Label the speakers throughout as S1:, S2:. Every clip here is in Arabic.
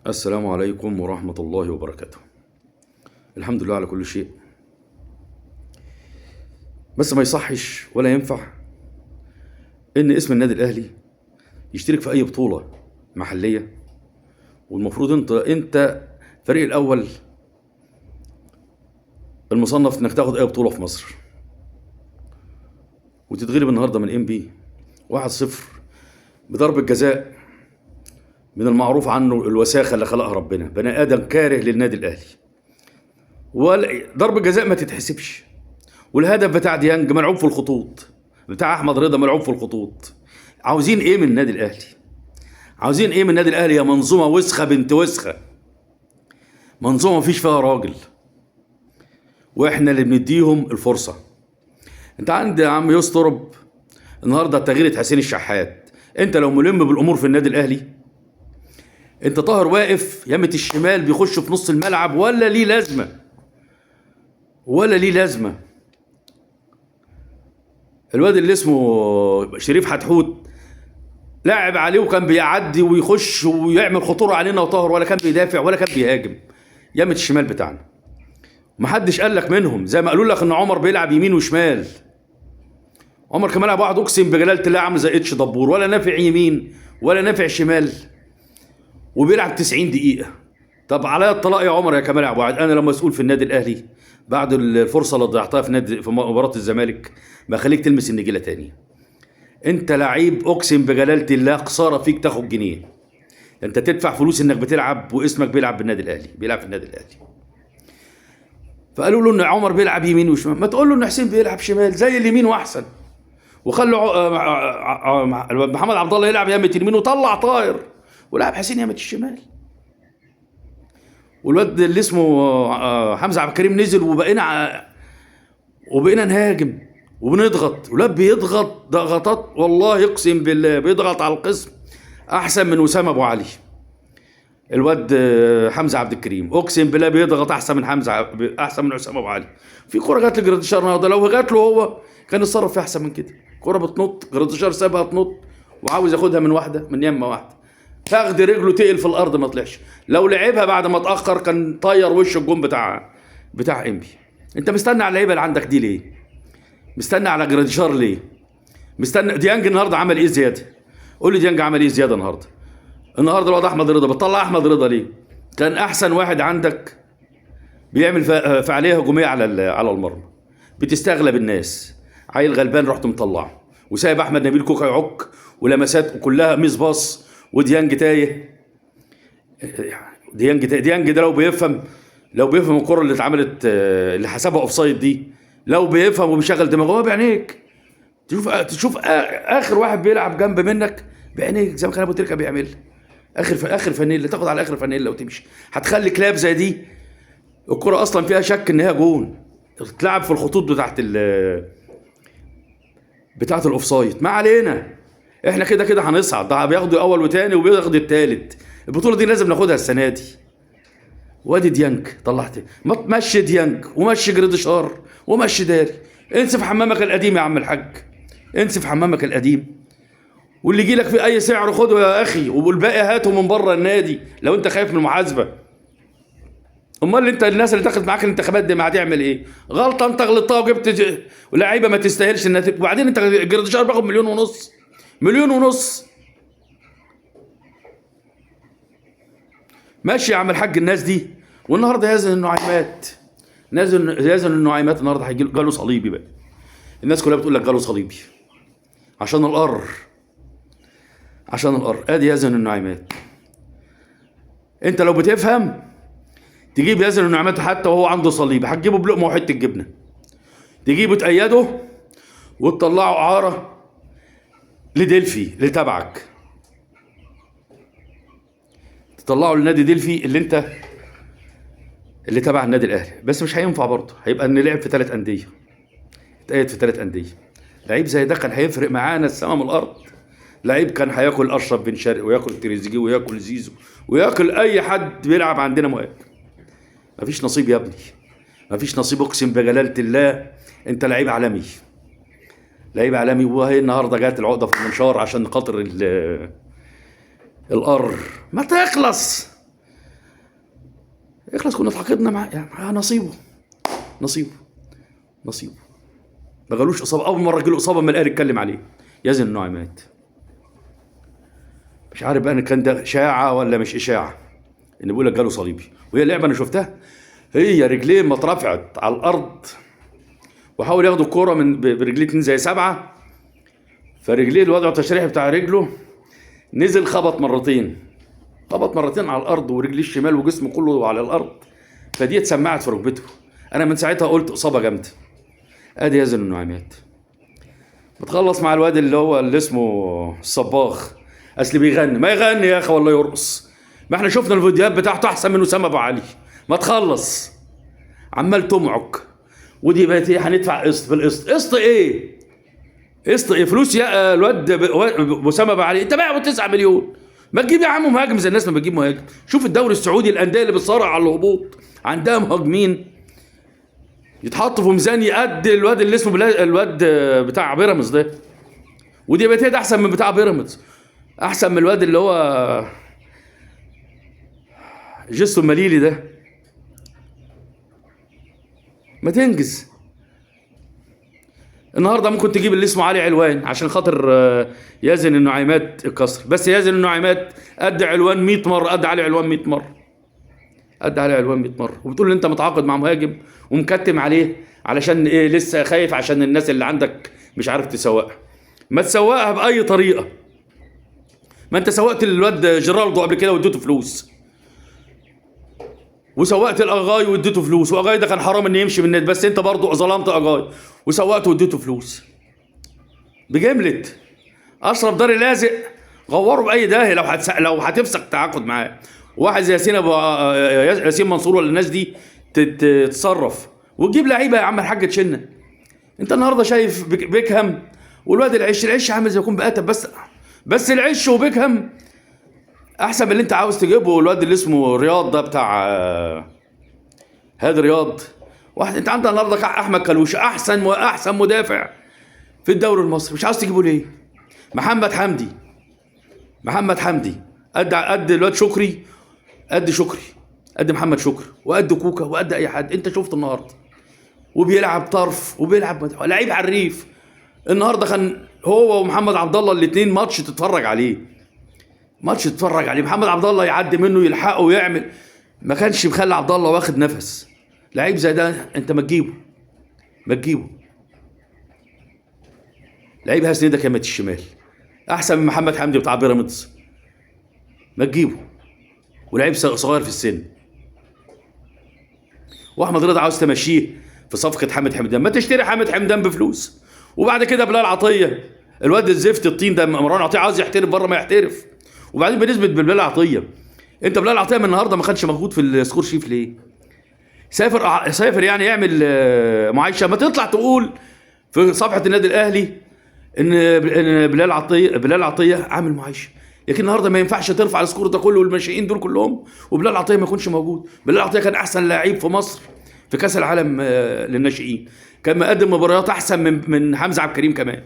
S1: السلام عليكم ورحمة الله وبركاته. الحمد لله على كل شيء، بس ما يصحش ولا ينفع إن اسم النادي الأهلي يشترك في أي بطولة محلية، والمفروض أنت الفريق الأول المصنف إنك تاخد أي بطولة في مصر، وتتغلب النهارده من إنبي 1-0 بضربة جزاء من المعروف عنه الوساخة اللي خلقها ربنا، بني آدم كاره للنادي الأهلي. ضربة جزاء ما تتحسبش، والهدف بتاع ديانج ملعوب في الخطوط، بتاع احمد رضا ملعوب في الخطوط. عاوزين ايه من النادي الاهلي؟ عاوزين ايه من النادي الاهلي يا منظومه وسخه بنت وسخه؟ منظومه مفيش فيها راجل، واحنا اللي بنديهم الفرصه. انت عند يا عم يسترب النهارده تغيير حسين الشحات. انت لو ملم بالامور في النادي الاهلي، انت طاهر واقف يمة الشمال بيخش في نص الملعب ولا ليه لازمه، ولا ليه لازمه. الواد اللي اسمه شريف حتحوت لعب عليه وكان بيعدي ويخش ويعمل خطوره علينا، وطاهر ولا كان بيدافع ولا كان بيهاجم. يمة الشمال بتاعنا محدش قال لك منهم، زي ما قالوا لك ان عمر بيلعب يمين وشمال. عمر كمال ابو عبد اقسم بجلاله الله عامل زي اتش دبور، ولا نافع يمين ولا نافع شمال، وبيلعب 90 دقيقه. طب عليا الطلاق يا عمر يا كمال ابو عبد، انا لما مسؤول في النادي الاهلي بعد الفرصه اللي ضيعتها في مباراه الزمالك ما خليك تلمس النجيله تاني. انت لعيب اقسم بجلاله الله خساره فيك تاخد جنيه. انت تدفع فلوس انك بتلعب واسمك بيلعب بالنادي الاهلي، بيلعب في النادي الاهلي. فقالوا له ان عمر بيلعب يمين وشمال، ما تقول له ان حسين بيلعب شمال زي اليمين واحسن، وخلوا محمد عبد الله يلعب يمة اليمين وطلع طاهر ولعب حسين يمة الشمال. والواد اللي اسمه حمزه عبد الكريم نزل وبقينا نهاجم وبنضغط، ولاد بيضغط ضغطات والله يقسم بالله بيضغط على القسم احسن من وسام ابو علي. الواد حمزه عبد الكريم اقسم بالله بيضغط احسن من احسن من وسام ابو علي. في كوره جات لجراديشار النهارده، لو جات له هو كان يتصرف فيها احسن من كده. كوره بتنط جراديشار سابها تنط وعاوز ياخدها من واحده من يمه واحده، فاخد رجله تقل في الارض ما طلعش. لو لعبها بعد ما اتاخر كان طير وش الجون بتاع انبي. انت مستني على اللعيبه اللي عندك دي ليه؟ مستني على جراديشار ليه؟ مستني ديانج النهارده عمل ايه زياده؟ قول لي ديانج عمل ايه زياده النهارده؟ النهارده الواد احمد رضا بتطلع احمد رضا ليه؟ كان احسن واحد عندك بيعمل فعاليه هجوميه على المرمى، بتستغلب الناس. عيل غلبان رحت مطلعه وسايب احمد نبيل كوكا يعك ولمسات كلها ميس باص، وديانج تايه. ديانج ده لو بيفهم الكره اللي اتعملت اللي حسبها اوفسايد دي، لو بيفهم وبيشغل دماغه هو بعينيك تشوف اخر واحد بيلعب جنب منك بعينيك زي ما كان ابو تريكه بيعمل. اخر فانيلا تاخد على اخر فانيلا وتمشي، هتخلي كلاب زي دي الكره اصلا فيها شك ان هي جون تتلعب في الخطوط بتاعت الاوفسايد. ما علينا، احنا كده كده هنصعد، ده بياخدوا اول وتاني وبياخد التالت. البطوله دي لازم ناخدها السنه دي. وادي ديانج طلعت، ما تمشي ديانج ومشي جريديشار ومشي داري. انسف حمامك القديم يا عم الحاج، انسف حمامك القديم، واللي يجي لك في اي سعر خده يا اخي، والباقي هاته من بره النادي لو انت خايف من المحاسبه. امال انت الناس اللي دخلت معاك الانتخابات دي ما هتعمل ايه؟ غلطه انت غلطتها وجبت لعيبه ما تستاهلش انها وبعدين انت جريديشار باخد 1.5 مليون. ماشي يا عم الحاج الناس دي. والنهارده يازن النعيمات يازن النعيمات النهارده هيجي جاله صليبي بقى. الناس كلها بتقول لك جاله صليبي عشان القر، ادي يازن النعيمات. انت لو بتفهم تجيب يازن النعيمات حتى وهو عنده صليبي، هتجيبه بلقمه وحته جبنه، تجيبه تأيده وتطلعه اعاره لديلفي اللي تبعك، تطلعه لنادي ديلفي اللي تبع النادي الاهلي. بس مش هينفع برضه، هيبقى ان لعب في 3 انديه، اتقيد في 3 انديه. لعيب زي ده كان هيفرق معانا السما من الارض. لعيب كان هياكل اشرف بن شرقي وياكل تريزيجيه وياكل زيزو وياكل اي حد بيلعب عندنا مهاجم. مفيش نصيب يا ابني، مفيش نصيب اقسم بجلاله الله. انت لعيب عالمي، لعيب عالمي. وهي النهارده جات العقده في المنشار عشان خاطر القر. ما تخلص يخلص كنا اتعاقدنا مع يعني نصيبه نصيبه نصيبه. ما جالوش اصابه، اول مره جاله اصابه من الاهلي اتكلم عليه يزن النعيمات. مش عارف بقى ان كان ده اشاعه ولا مش اشاعه ان بيقول لك جاله صليبي. وهي لعبه انا شفتها، هي رجليه ما اترفعت على الارض وحاول ياخدوا الكوره من برجليه 2 زي 7، فرجليه الوضع التشريحي بتاع رجله نزل خبط مرتين على الارض، ورجليه الشمال وجسمه كله على الارض، فدي اتسمعت في ركبته. انا من ساعتها قلت اصابه جامده. ادي يزن النعيمات بتخلص مع الواد اللي اسمه الصباغ، اصل بيغني. ما يغني يا اخي والله يرقص، ما احنا شفنا الفيديوهات بتاعته احسن من اسامه ابو علي. ما تخلص عمال تمعك. ودي بقت ايه؟ هندفع قسط بالقسط. قسط ايه؟ قسط ايه؟ فلوس يا الواد اسامه ابو علي انت بايعه 9 مليون. ما تجيب يا عم مهاجم زي الناس ما بتجيب مهاجم. شوف الدوري السعودي الانديه اللي بتصارع على الهبوط عندها مهاجمين يتحط في ميزان يقد الواد اللي اسمه الواد بتاع بيراميدز ده. ودي بقت ده احسن من بتاع بيراميدز، احسن من الواد اللي هو جيسو المليلي ده. ما تنجز. النهارده ممكن تجيب اللي اسمه علي علوان عشان خاطر يزن النعيمات الكسر، بس يزن النعيمات قد علوان 100 مره، قد علي علوان 100 مره، قد علي علوان 100 مره. وبتقول ان انت متعاقد مع مهاجم ومكتم عليه علشان ايه؟ لسه خايف عشان الناس اللي عندك مش عارف تسوقها. ما تسوقها باي طريقه. ما انت سوقت الواد جيرالدو قبل كده واديته فلوس، وسوقت الاغاي واديته فلوس، واغاي ده كان حرام ان يمشي من النادي، بس انت برضه ظلمت اغاي وسوقته واديته فلوس بجمله. اشرف داري لازق غوره باي داهيه لو هتفسخ تعاقد معاه. واحد زي ياسين منصور ولا الناس دي تتصرف وتجيب لعيبه يا عم الحاج تشنه. انت النهارده شايف بيكهام والواد العش عامل زي يكون بقاتب، بس العش وبيكهام احسن من اللي انت عاوز تجيبه. الواد اللي اسمه رياض ده بتاع هادي رياض. واحد انت عندك النهارده احمد كلوش احسن مدافع في الدوري المصري، مش عاوز تجيبه ليه؟ محمد حمدي قد الواد شكري، قد محمد شكري وقد كوكا وقد اي حد انت شفته النهارده. وبيلعب طرف وبيلعب لعيب حريف. النهارده كان هو ومحمد عبد الله الاثنين ماتش تتفرج عليه. محمد عبد الله يعدي منه يلحقه ويعمل، ما كانش مخلي عبد الله واخد نفس. لعيب زي ده انت ما تجيبه. لعيب هسندك يمة الشمال احسن من محمد حمدي بتاع بيراميدز. ما تجيبه. ولعيب صغير في السن. واحمد رضا عاوز تمشيه في صفقه حامد حمدان. ما تشتري حامد حمدان بفلوس. وبعد كده بلال عطيه الواد الزفت الطين ده، مروان عطيه عاوز يحترف بره ما يحترف. وبعدين بنسبه بلال عطيه، انت بلال عطيه من النهارده ما كانش موجود في السكور شيف ليه؟ سافر يعني يعمل معايشه. ما تطلع تقول في صفحه النادي الاهلي ان بلال عطيه عامل معايشه. لكن النهارده ما ينفعش ترفع السكور ده كله والماشيين دول كلهم وبلال عطيه ما يكونش موجود. بلال عطيه كان احسن لعيب في مصر في كاس العالم للناشئين، كان مقدم مباريات احسن من حمزه عبد الكريم كمان.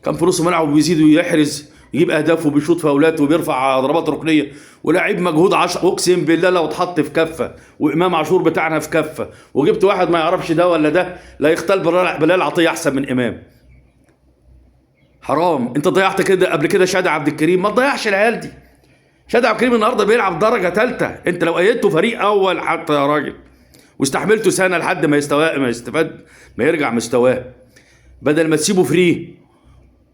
S1: كان في نص ملعب وبيزيد ويحرز، يجيب اهداف وبيشوط فاولات وبيرفع ضربات ركنيه، ولاعيب مجهود 10. اقسم بالله لو اتحط في كفه وامام عاشور بتاعنا في كفه وجبت واحد ما يعرفش ده ولا ده، لا يختال بلال عطيه احسن من امام. حرام. انت ضيعت كده قبل كده شادي عبد الكريم، ما تضيعش العيال دي. شادي عبد الكريم النهارده بيلعب درجه ثالثه، انت لو ايدته فريق اول حتى يا راجل واستحملته سنه لحد ما يستفاد ما يرجع مستواه، بدل ما تسيبه فري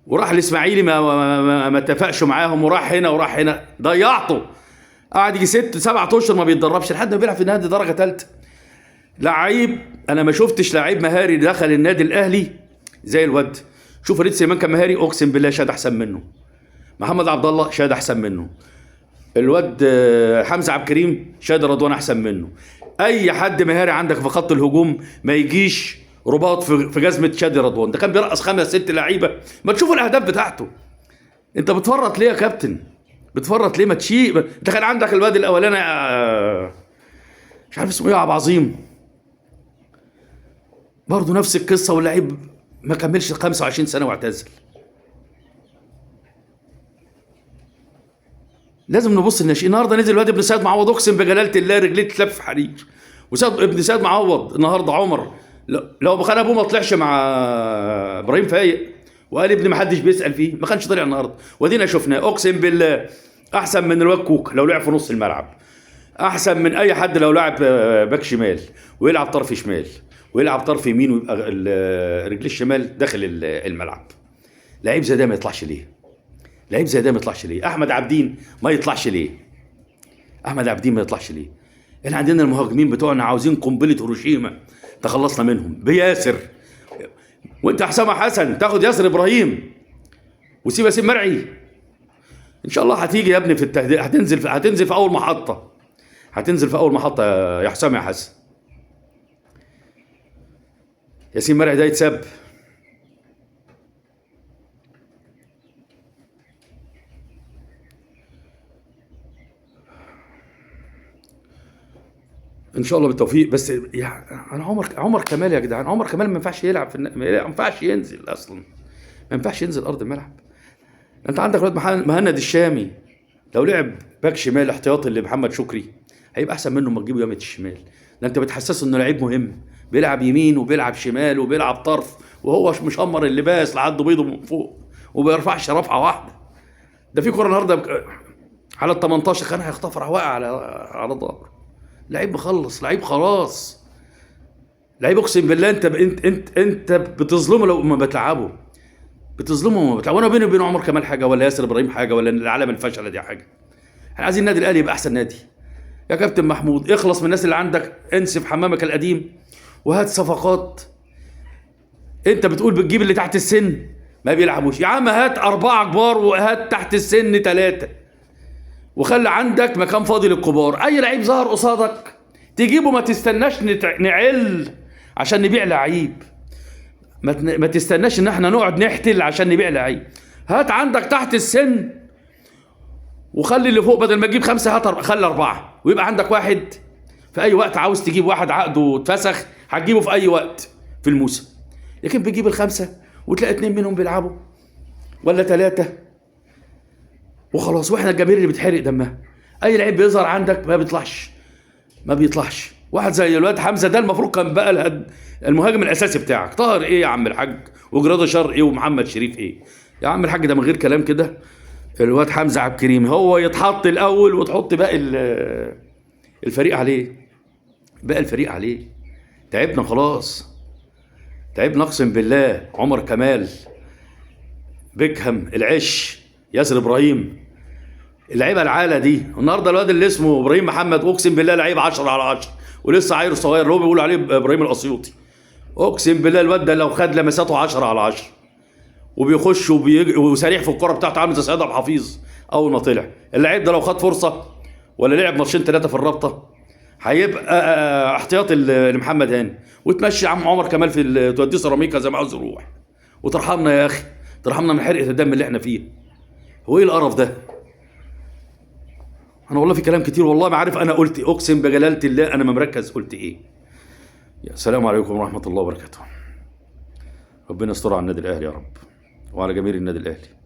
S1: وراح الاسماعيلي ما اتفقش معاهم وراح هنا ضيعته. قعد يجي 6-7 اشهر ما بيتدربش لحد ما بيلعب في نادي درجه ثالثه. لعيب انا ما شفتش لعيب مهاري دخل النادي الاهلي زي الواد. شوف وليد سليمان كان مهاري، اقسم بالله شاد احسن منه. محمد عبد الله شاد احسن منه. الواد حمزه عبد الكريم شاد رضوان احسن منه. اي حد مهاري عندك في خط الهجوم ما يجيش رباط في جزمه شادي رضوان. ده كان بيرقص 5-6 لعيبه. ما تشوفوا الاهداف بتاعته. انت بتفرط ليه يا كابتن؟ بتفرط ليه؟ ما تشيء. انت كان عندك الواد الاولاني مش عارف اسمه ايه، عبد العظيم، برضه نفس القصه، واللعيب ما كملش 25 سنه واعتزل. لازم نبص للناشئين. النهارده نزل الواد ابن سيد معوض، اقسم بجلاله الله رجليه تلف حرير. ابن سيد معوض النهارده عمر لو كان ابوه ما طلعش مع ابراهيم فايق وقال ابني ما حدش بيسال فيه، ما كانش طلع النهارده. ودينا شفناه، اقسم بالله احسن من الواد كوك لو لعب في نص الملعب، احسن من اي حد لو لعب باك شمال ويلعب طرف شمال ويلعب طرف يمين ويبقى رجليه الشمال داخل الملعب. لعيب زي ده ما يطلعش ليه؟ لعيب زي ده ما يطلعش ليه؟ احمد عابدين ما يطلعش ليه؟ احمد عابدين ما يطلعش ليه؟ احنا عندنا المهاجمين بتوعنا عاوزين قنبله هيروشيما، تخلصنا منهم بياسر. وانت حسام حسن تاخد ياسر ابراهيم وسيب ياسين مرعي. ان شاء الله هتيجي يا ابني في التهديد، هتنزل في اول محطه، هتنزل في اول محطه يا حسام يا حسن. ياسين مرعي ده يتسب. ان شاء الله بالتوفيق. بس يعني انا عمر كمال يا جدعان، عمر كمال ما ينفعش يلعب ما ينفعش ينزل اصلا، ما ينفعش ينزل ارض الملعب. انت عندك ولد مهند الشامي لو لعب باك شمال احتياطي لمحمد شكري هيبقى احسن منه ما تجيبه يمة الشمال. ده انت بتحسسه انه لعيب مهم، بيلعب يمين وبيلعب شمال وبيلعب طرف، وهو مشمر اللباس لعده بيضه من فوق وما بيرفعش رفعه واحده. ده في كوره النهارده على ال 18 كان هيخطف راح واقع على ظهره. لعيب مخلص، لعيب خلاص، لعيب اقسم بالله. انت بتظلمه لو ما بتلعبه، بتظلمه وما بتلعبه. وانا بيني وبين عمر كمال حاجه ولا ياسر ابراهيم حاجه ولا العالم الفشله دي حاجه. احنا عايزين النادي الاهلي يبقى احسن نادي. يا كابتن محمود اخلص من الناس اللي عندك، انسف حمامك القديم وهات صفقات. انت بتقول بتجيب اللي تحت السن ما بيلعبوش، يا عم هات 4 كبار وهات تحت السن 3 وخلي عندك مكان فاضي للكبار. اي لعيب ظهر قصادك تجيبه، ما تستناش نعل عشان نبيع لعيب، ما تستناش ان احنا نقعد نحتل عشان نبيع لعيب. هات عندك تحت السن وخلي اللي فوق بدل ما تجيب 5 هات خلي 4 ويبقى عندك واحد في اي وقت. عاوز تجيب واحد عقده اتفسخ هتجيبه في اي وقت في الموسم، لكن بتجيب ال5 وتلاقي 2 منهم بيلعبوا ولا 3 وخلاص. واحنا الجماهير اللي بتحرق دمها. اي لعيب بيظهر عندك ما بيطلعش. واحد زي الواد حمزه ده المفروض كان بقى المهاجم الاساسي بتاعك. طاهر ايه يا عم الحاج، وجراد شر ايه، ومحمد شريف ايه يا عم الحاج؟ ده من غير كلام كده الواد حمزه عبد الكريم هو يتحط الاول وتحط باقي الفريق عليه، باقي الفريق عليه. تعبنا خلاص، تعبنا اقسم بالله. عمر كمال، بيكهام، العش، ياسر ابراهيم، اللعيبه العاله دي. النهارده الواد اللي اسمه ابراهيم محمد اقسم بالله لعيب 10 على 10 ولسه عيل صغير اللي هو بيقولوا عليه ابراهيم الاسيوطي. اقسم بالله الواد ده لو خد لمساته 10 على 10 وبيخش وسريع في الكره بتاعته عامل زي سيد عبد الحفيظ اول ما طلع. اللعيب ده لو خد فرصه ولا لعب ماتشين 3 في الرابطه هيبقى احتياطي لمحمد هاني، وتمشي عم عمر كمال في توديه سيراميكا زي ما عاوز يروح، وترحمنا يا اخي، ترحمنا من حرقه الدم اللي احنا فيه. هو ايه القرف ده؟ انا والله في كلام كتير والله ما عارف انا قلت، اقسم بجلاله الله انا ما مركز قلت ايه. يا السلام عليكم ورحمه الله وبركاته. ربنا يستر على النادي الاهلي يا رب وعلى جماهير النادي الاهلي.